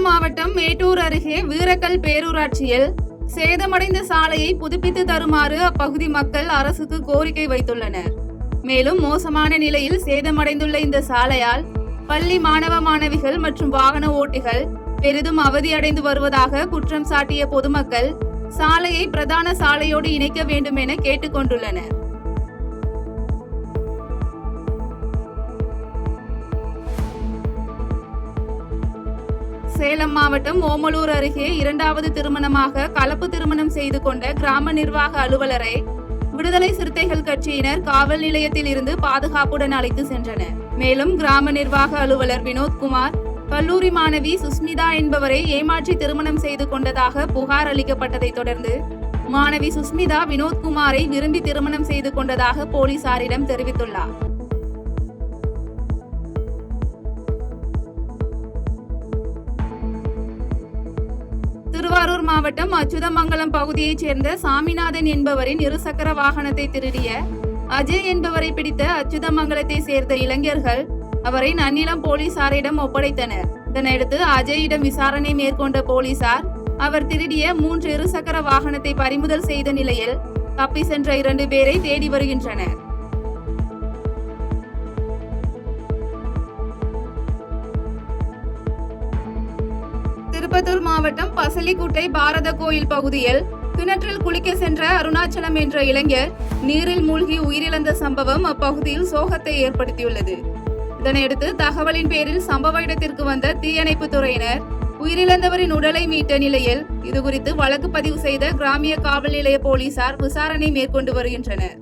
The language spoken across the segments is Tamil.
சேலம் மாவட்டம் மேட்டூர் அருகே வீரக்கல் பேரூராட்சியில் சேதமடைந்த சாலையை புதுப்பித்து தருமாறு அப்பகுதி மக்கள் அரசுக்கு கோரிக்கை வைத்துள்ளனர். மேலும் மோசமான நிலையில் சேதமடைந்துள்ள இந்த சாலையால் பள்ளி மாணவ மாணவிகள் மற்றும் வாகன ஓட்டிகள் பெரிதும் அவதியடைந்து வருவதாக குற்றம் சாட்டிய பொதுமக்கள் சாலையை பிரதான சாலையோடு இணைக்க வேண்டும் என கேட்டுக் கொண்டுள்ளனர். சேலம் மாவட்டம் ஓமலூர் அருகே இரண்டாவது திருமணமாக கலப்பு திருமணம் செய்து கொண்ட கிராம நிர்வாக அலுவலரை விடுதலை சிறுத்தைகள் கட்சியினர் காவல் நிலையத்தில் இருந்து பாதுகாப்புடன் அழைத்து சென்றனர். மேலும் கிராம நிர்வாக அலுவலர் வினோத்குமார் கல்லூரி மாணவி சுஸ்மிதா என்பவரை ஏமாற்றி திருமணம் செய்து கொண்டதாக புகார் அளிக்கப்பட்டதை தொடர்ந்து மாணவி சுஸ்மிதா வினோத்குமாரை விரும்பி திருமணம் செய்து கொண்டதாக போலீசாரிடம் தெரிவித்துள்ளார். திருவாரூர் மாவட்டம் அச்சுதமங்கலம் பகுதியைச் சேர்ந்த சாமிநாதன் என்பவரின் இருசக்கர வாகனத்தை திருடிய அஜய் என்பவரை பிடித்த அச்சுதமங்கலத்தை சேர்ந்த இளைஞர்கள் அவரை நன்னிலம் போலீசாரிடம் ஒப்படைத்தனர். இதனையடுத்து அஜயிடம் விசாரணை மேற்கொண்ட போலீசார் அவர் திருடிய 3 இருசக்கர வாகனத்தை பறிமுதல் செய்த நிலையில் தப்பி சென்ற 2 பேரை தேடி வருகின்றனர். திருப்பத்தூர் மாவட்டம் பசலிக்குட்டை பாரத கோயில் பகுதியில் கிணற்றில் குளிக்க சென்ற அருணாச்சலம் என்ற இளைஞர் நீரில் மூழ்கி உயிரிழந்த சம்பவம் அப்பகுதியில் சோகத்தை ஏற்படுத்தியுள்ளது. இதனையடுத்து தகவலின் பேரில் சம்பவ இடத்திற்கு வந்த தீயணைப்பு துறையினர் உயிரிழந்தவரின் உடலை மீட்ட நிலையில் இதுகுறித்து வழக்கு பதிவு செய்த கிராமிய காவல் நிலைய போலீசார் விசாரணை மேற்கொண்டு வருகின்றனர்.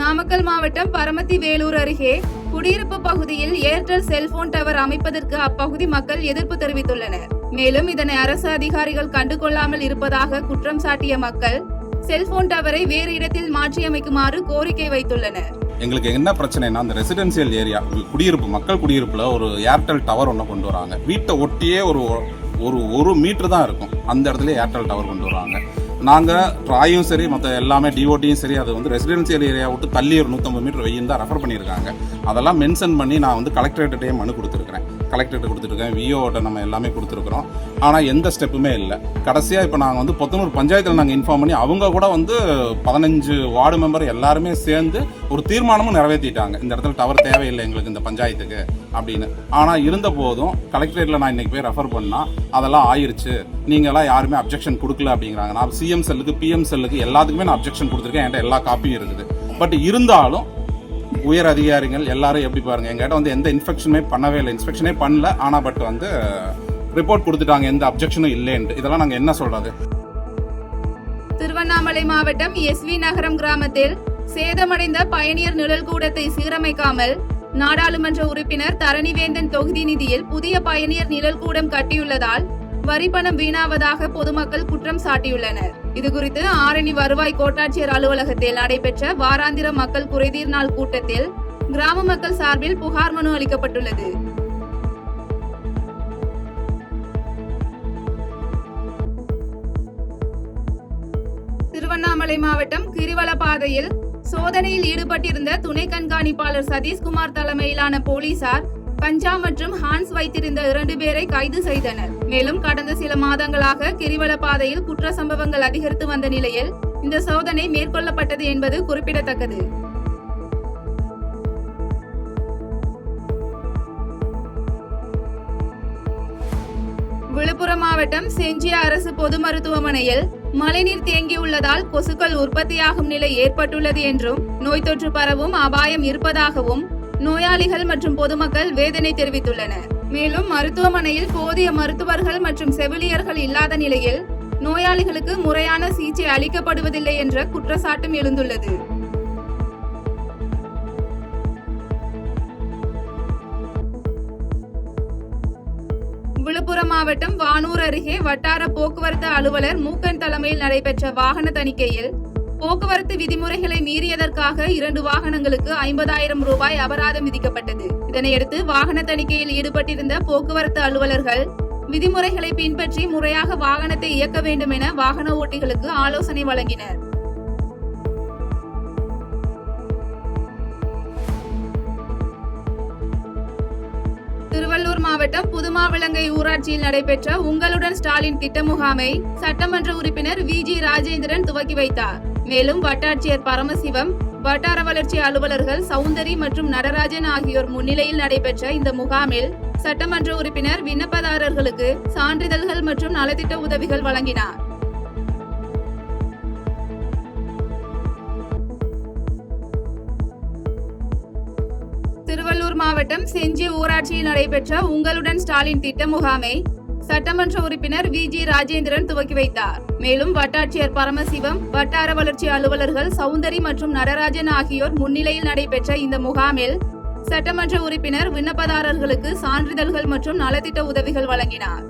நாமக்கல் மாவட்டம் பரமத்தி வேலூர் அருகே குடியிருப்பு பகுதியில் ஏர்டெல் செல்போன் டவர் அமைப்பதற்கு அப்பகுதி மக்கள் எதிர்ப்பு தெரிவித்துள்ளனர். மேலும் இதனை அரசு அதிகாரிகள் கண்டுகொள்ளாமல் இருப்பதாக குற்றம் சாட்டிய மக்கள் செல்போன் டவரை வேறு இடத்தில் மாற்றியமைக்குமாறு கோரிக்கை வைத்துள்ளனர். எங்களுக்கு என்ன பிரச்சனைனா, அந்த ரெசிடென்சியல் ஏரியா குடியிருப்பு மக்கள் குடியிருப்புல ஒரு ஏர்டெல் டவர் ஒன்று கொண்டு வராங்க. வீட்டை ஒட்டியே ஒரு மீட்டர் தான் இருக்கும். அந்த இடத்துல ஏர்டெல் டவர் கொண்டு வராங்க. நாங்கள் ட்ராயும் சரி மற்ற எல்லாமே டிஓடியும் சரி அது வந்து ரெசிடென்சியல் ஏரியா விட்டு தள்ளி ஒரு 150 மீட்டர் வெய்யும் தான் ரெஃபர் பண்ணியிருக்காங்க. அதெல்லாம் மென்ஷன் பண்ணி நான் வந்து கலெக்டரேட்டையே மனு கொடுத்துருக்கேன். கலெக்டரேட் கொடுத்துருக்கேன், விஓட்ட நம்ம எல்லாமே கொடுத்துருக்குறோம். ஆனால் எந்த ஸ்டெப்புமே இல்லை. கடைசியாக இப்போ நாங்கள் வந்து பொத்தனூர் பஞ்சாயத்தில் நாங்கள் இன்ஃபார்ம் பண்ணி அவங்க கூட வந்து 15 வார்டு மெம்பர் எல்லாருமே சேர்ந்து ஒரு தீர்மானமும் நிறைவேற்றிட்டாங்க. இந்த இடத்துல டவர் தேவையில்லை எங்களுக்கு இந்த பஞ்சாயத்துக்கு அப்படின்னு. ஆனால் இருந்த போதும் கலெக்டரேட்டில் நான் இன்னைக்கு போய் ரெஃபர் பண்ணால் அதெல்லாம் ஆயிடுச்சு, நீங்களாம் யாருமே அப்ஜெக்ஷன் கொடுக்கல அப்படிங்கிறாங்க. நான் சிஎம் செல்லுக்கு பிஎம் செல்லுக்கு எல்லாத்துக்குமே நான் அப்ஜெக்ஷன் கொடுத்துருக்கேன். என்கிட்ட எல்லா காப்பியும் இருக்குது. பட் இருந்தாலும் உயர் அதிகாரிகள் எல்லாரும் எப்படி பாருங்க, எங்கிட்ட வந்து எந்த இன்ஸ்பெக்ஷனே பண்ணவே இல்லை, இன்ஸ்பெக்ஷனே பண்ணல. ஆனால் பட் வந்து ரிப்போர்ட் கொடுத்துட்டாங்க, எந்த அப்ஜெக்ஷனும் இல்லைன்னு. இதெல்லாம் நாங்கள் என்ன சொல்றது? திருவண்ணாமலை மாவட்டம் எஸ்வி நகரம் கிராமத்தில் சேதமடைந்த பயணியர் நிழல் கூடத்தை சீரமைக்காமல் நாடாளுமன்ற உறுப்பினர் தரணிவேந்தன் தொகுதி நிதியில் புதிய பயணியர் நிழல் கூடம் கட்டியுள்ளதால் வரிப்பணம் வீணாவதாக பொதுமக்கள் குற்றம் சாட்டியுள்ளனர். இதுகுறித்து ஆரணி வருவாய் கோட்டாட்சியர் அலுவலகத்தில் நடைபெற்ற வாராந்திர மக்கள் குறைதீர் நாள் கூட்டத்தில் கிராம மக்கள் சார்பில் புகார் மனு அளிக்கப்பட்டுள்ளது. திருவண்ணாமலை மாவட்டம் கிரிவலப்பாதையில் சோதனையில் ஈடுபட்டிருந்த துணை கண்காணிப்பாளர் சதீஷ்குமார் தலைமையிலான போலீசார் கஞ்சா மற்றும் ஹான்ஸ் வைத்திருந்த 2 பேரை கைது செய்தனர். மேலும் கடந்த சில மாதங்களாக கிரிவல பாதையில் குற்ற சம்பவங்கள் அதிகரித்து வந்த நிலையில் இந்த சோதனை மேற்கொள்ளப்பட்டது என்பது குறிப்பிடத்தக்கது. விழுப்புரம் மாவட்டம் செஞ்சி அரசு பொது மருத்துவமனையில் மழைநீர் தேங்கியுள்ளதால் கொசுக்கள் உற்பத்தியாகும் நிலை ஏற்பட்டுள்ளது என்றும் நோய் தொற்று பரவும் அபாயம் இருப்பதாகவும் நோயாளிகள் மற்றும் பொதுமக்கள் வேதனை தெரிவித்துள்ளனர். மேலும் மருத்துவமனையில் போதிய மருத்துவர்கள் மற்றும் செவிலியர்கள் இல்லாத நிலையில் நோயாளிகளுக்கு முறையான சிகிச்சை அளிக்கப்படுவதில்லை என்ற குற்றச்சாட்டும் எழுந்துள்ளது. விழுப்புரம் மாவட்டம் வானூர் அருகே வட்டார போக்குவரத்து அலுவலர் மூக்கன் தலைமையில் நடைபெற்ற வாகன தணிக்கையில் போக்குவரத்து விதிமுறைகளை மீறியதற்காக 2 வாகனங்களுக்கு 50,000 ரூபாய் அபராதம் விதிக்கப்பட்டது. இதனையடுத்து வாகன தணிக்கையில் ஈடுபட்டிருந்த போக்குவரத்து அலுவலர்கள் விதிமுறைகளை பின்பற்றி முறையாக வாகனத்தை இயக்க வேண்டும் என வாகன ஓட்டிகளுக்கு ஆலோசனை வழங்கினர். மாவட்டம் புதுமாவிலங்கை ஊராட்சியில் நடைபெற்ற உங்களுடன் ஸ்டாலின் திட்ட முகாமை சட்டமன்ற உறுப்பினர் விஜி ராஜேந்திரன் துவக்கி வைத்தார். மேலும் வட்டாட்சியர் பரமசிவம், வட்டார வளர்ச்சி அலுவலர்கள் சௌந்தரி மற்றும் நடராஜன் ஆகியோர் முன்னிலையில் நடைபெற்ற இந்த முகாமில் சட்டமன்ற உறுப்பினர் விண்ணப்பதாரர்களுக்கு சான்றிதழ்கள் மற்றும் நலத்திட்ட உதவிகள் வழங்கினார். திருவள்ளூர் மாவட்டம் செஞ்சி ஊராட்சியில் நடைபெற்ற உங்களுடன் ஸ்டாலின் திட்ட முகாமை சட்டமன்ற உறுப்பினர் விஜி ராஜேந்திரன் துவக்கி வைத்தார். மேலும் வட்டாட்சியர் பரமசிவம், வட்டார வளர்ச்சி அலுவலர்கள் சௌந்தரி மற்றும் நடராஜன் ஆகியோர் முன்னிலையில் நடைபெற்ற இந்த முகாமில் சட்டமன்ற உறுப்பினர் விண்ணப்பதாரர்களுக்கு சான்றிதழ்கள் மற்றும் நலத்திட்ட உதவிகள் வழங்கினார்.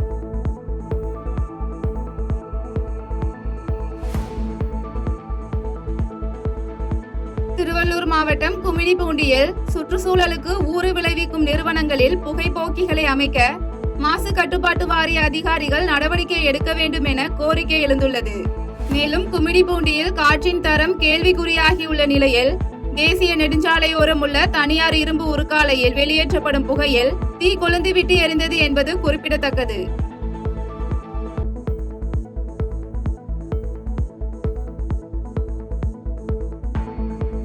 திருவள்ளூர் மாவட்டம் கும்மிடிப்பூண்டியில் சுற்றுச்சூழலுக்கு ஊறு விளைவிக்கும் நிறுவனங்களில் புகைப்போக்கிகளை அமைக்க மாசு கட்டுப்பாட்டு வாரிய அதிகாரிகள் நடவடிக்கை எடுக்க வேண்டும் என கோரிக்கை எழுந்துள்ளது. மேலும் கும்மிடிப்பூண்டியில் காற்றின் தரம் கேள்விக்குறியாகியுள்ள நிலையில் தேசிய நெடுஞ்சாலையோரம் உள்ள தனியார் இரும்பு உருக்காலையில் வெளியேற்றப்படும் புகையில் தீ கொழுந்துவிட்டு எரிந்தது என்பது குறிப்பிடத்தக்கது.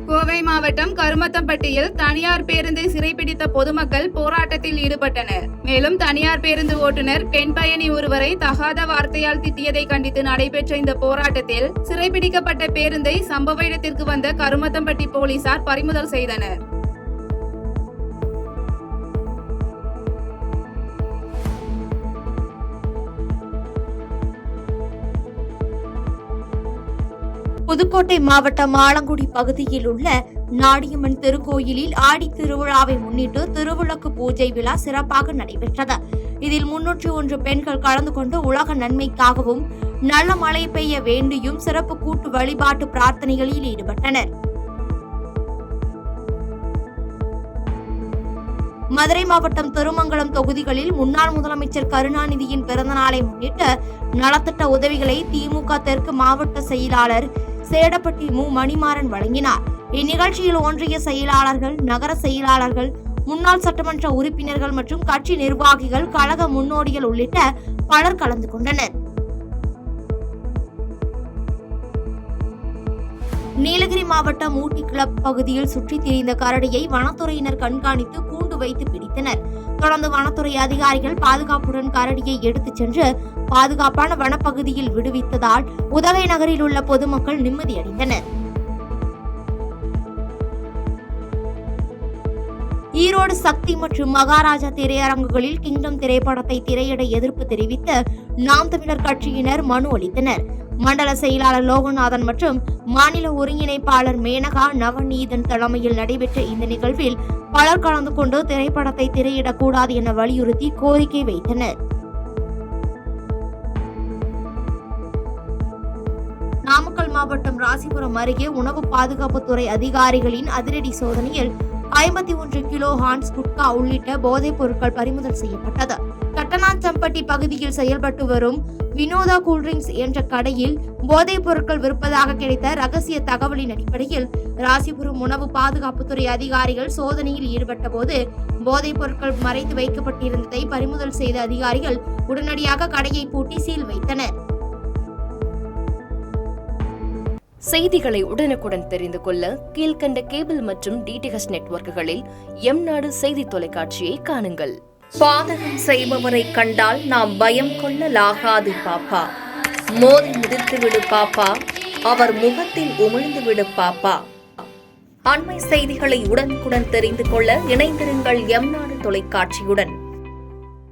கோவை மாவட்டம் கருமத்தம்பட்டியில் தனியார் பேருந்தை சிறைப்பிடித்த பொதுமக்கள் போராட்டத்தில் ஈடுபட்டனர். மேலும் தனியார் பேருந்து ஓட்டுநர் பெண் பயணி ஒருவரை தகாத வார்த்தையால் திட்டியதை கண்டித்து நடைபெற்ற இந்த போராட்டத்தில் சிறைப்பிடிக்கப்பட்ட பேருந்தை சம்பவ இடத்திற்கு வந்த கருமத்தம்பட்டி போலீசார் பறிமுதல் செய்தனர். புதுக்கோட்டை மாவட்டம் ஆலங்குடி பகுதியில் உள்ள நாடியம்மன் திருக்கோயிலில் ஆடி திருவிழாவை முன்னிட்டு திருவிளக்கு பூஜை விழா சிறப்பாக நடைபெற்றது. இதில் 301 பெண்கள் கலந்து கொண்டு உலக நன்மைக்காகவும் நல்ல மழை பெய்ய வேண்டியும் சிறப்பு கூட்டு வழிபாட்டு பிரார்த்தனைகளில் ஈடுபட்டனர். மதுரை மாவட்டம் திருமங்கலம் தொகுதிகளில் முன்னாள் முதலமைச்சர் கருணாநிதியின் பிறந்தநாளை முன்னிட்டு நலத்திட்ட உதவிகளை திமுக தெற்கு மாவட்ட செயலாளர் சேடப்பட்டி மு மணிமாறன் வழங்கினார். இந்நிகழ்ச்சியில் ஒன்றிய செயலாளர்கள், நகர செயலாளர்கள், முன்னாள் சட்டமன்ற உறுப்பினர்கள் மற்றும் கட்சி நிர்வாகிகள், கழக முன்னோடிகள் உள்ளிட்ட பலர் கலந்து கொண்டனர். நீலகிரி மாவட்டம் ஊட்டி கிளப் பகுதியில் சுற்றித் திரிந்த கரடியை வனத்துறையினர் கண்காணித்து கூண்டு வைத்து பிடித்தனர். தொடர்ந்து வனத்துறை அதிகாரிகள் பாதுகாப்புடன் கரடியை எடுத்துச் சென்று பாதுகாப்பான வனப்பகுதியில் விடுவித்ததால் உதகை நகரில் உள்ள பொதுமக்கள் நிம்மதியடைந்தனர். ஈரோடு சக்தி மற்றும் மகாராஜா திரையரங்குகளில் கிங்டம் திரைப்படத்தை திரையிட எதிர்ப்பு தெரிவித்து நாம் தமிழர் கட்சியினர் மனு அளித்தனர். மண்டல செயலாளர் லோகநாதன் மற்றும் மாநில ஒருங்கிணைப்பாளர் மேனகா நவநீதன் தலைமையில் நடைபெற்ற இந்த நிகழ்வில் பலர் கலந்து கொண்டு திரைப்படத்தை திரையிடக்கூடாது என வலியுறுத்தி கோரிக்கை வைத்தனர். நாமக்கல் மாவட்டம் ராசிபுரம் அருகே உணவு பாதுகாப்புத்துறை அதிகாரிகளின் அதிரடி சோதனையில் 51 கிலோ ஹான்ஸ் குட்கா உள்ளிட்ட போதைப் பொருட்கள் பறிமுதல் செய்யப்பட்டது. கட்டணாச்சம்பட்டி பகுதியில் செயல்பட்டு வரும் வினோதா கூல்ட்ரிங்க்ஸ் என்ற கடையில் போதைப் பொருட்கள் விற்பதாக கிடைத்த ரகசிய தகவலின் அடிப்படையில் ராசிபுரம் உணவு பாதுகாப்புத்துறை அதிகாரிகள் சோதனையில் ஈடுபட்ட போது போதைப் பொருட்கள் மறைத்து வைக்கப்பட்டிருந்ததை பறிமுதல் செய்த அதிகாரிகள் உடனடியாக கடையை பூட்டி சீல் வைத்தனர். செய்திகளை உடனுக்குடன் தெரிந்து கொள்ள கீழ்கண்ட கேபிள் மற்றும் டிடிஎச் நெட்வொர்க்குகளில் எம்நாடு செய்தி தொலைக்காட்சியை காணுங்கள். பாதகம் செய்பவரை கண்டால் நாம் பயம் கொள்ளலாகாது பாப்பா. மோதி மிதித்து விடு பாப்பா, அவர் முகத்தில் உமிழ்ந்து விடு பாப்பா. அண்மை செய்திகளை உடனுக்குடன் தெரிந்து கொள்ள இணைந்திருங்கள் எம்நாடு தொலைக்காட்சியுடன்.